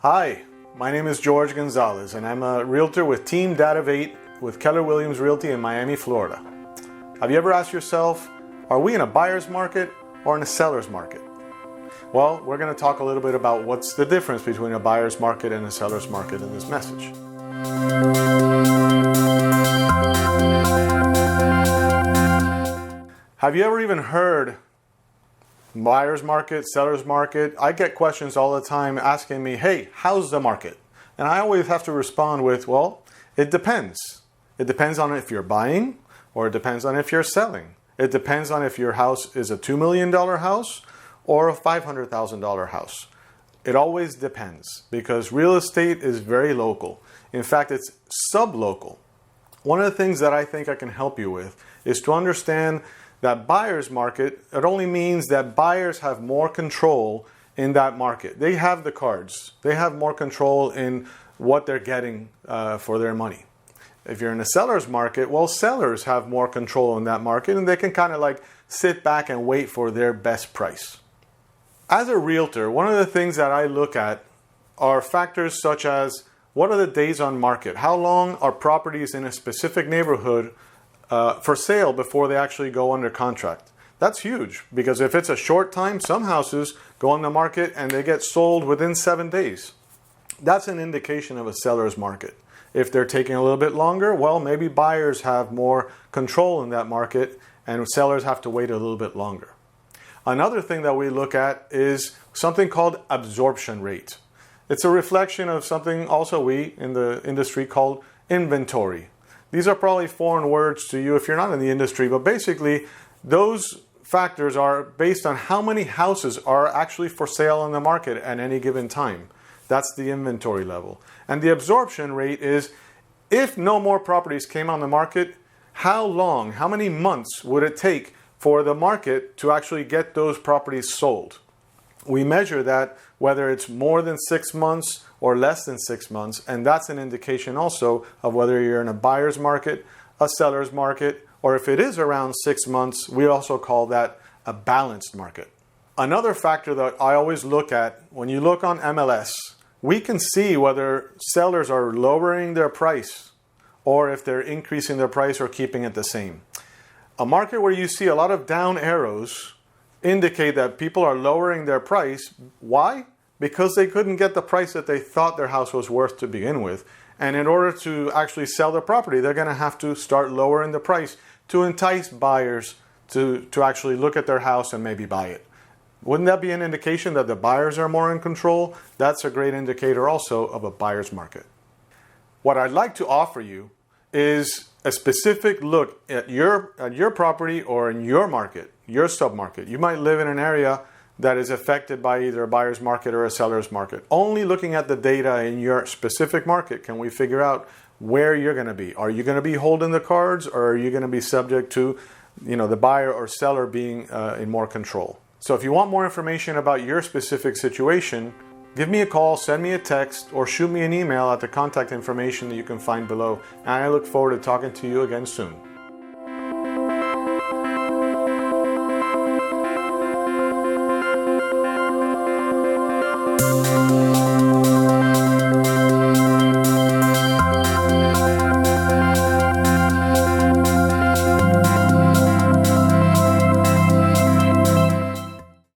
Hi, my name is George Gonzalez and I'm a realtor with Team Data8 with Keller Williams Realty in Miami, Florida. Have you ever asked yourself, are we in a buyer's market or in a seller's market? Well, we're going to talk a little bit about what's the difference between a buyer's market and a seller's market in this message. Have you ever even heard buyer's market, seller's market? I get questions all the time asking me, hey, how's the market? And I always have to respond with, well, it depends. It depends on if you're buying or it depends on if you're selling. It depends on if your house is a $2 million house or a $500,000 house. It always depends because real estate is very local. In fact, it's sub-local. One of the things that I think I can help you with is to understand that buyer's market, it only means that buyers have more control in that market. They have the cards. They have more control in what they're getting for their money. If you're in a seller's market, well, sellers have more control in that market and they can kind of like sit back and wait for their best price. As a realtor, one of the things that I look at are factors such as what are the days on market? How long are properties in a specific neighborhood for sale before they actually go under contract? That's huge because if it's a short time, some houses go on the market and they get sold within 7 days. That's an indication of a seller's market. If they're taking a little bit longer, well, maybe buyers have more control in that market and sellers have to wait a little bit longer. Another thing that we look at is something called absorption rate. It's a reflection of something also we in the industry called inventory. These are probably foreign words to you if you're not in the industry, but basically those factors are based on how many houses are actually for sale on the market at any given time. That's the inventory level. And the absorption rate is if no more properties came on the market, how long, how many months would it take for the market to actually get those properties sold? We measure that whether it's more than 6 months or less than 6 months, and that's an indication also of whether you're in a buyer's market, a seller's market, or if it is around 6 months, we also call that a balanced market. Another factor that I always look at, when you look on MLS, we can see whether sellers are lowering their price or if they're increasing their price or keeping it the same. A market where you see a lot of down arrows indicate that people are lowering their price. Why? Because they couldn't get the price that they thought their house was worth to begin with. And in order to actually sell their property, they're going to have to start lowering the price to entice buyers to actually look at their house and maybe buy it. Wouldn't that be an indication that the buyers are more in control? That's a great indicator also of a buyer's market. What I'd like to offer you is a specific look at your property or in your market, your submarket. You might live in an area that is affected by either a buyer's market or a seller's market. Only looking at the data in your specific market can we figure out where you're going to be. Are you going to be holding the cards or are you going to be subject to, the buyer or seller being in more control? So if you want more information about your specific situation, give me a call, send me a text, or shoot me an email at the contact information that you can find below. And I look forward to talking to you again soon.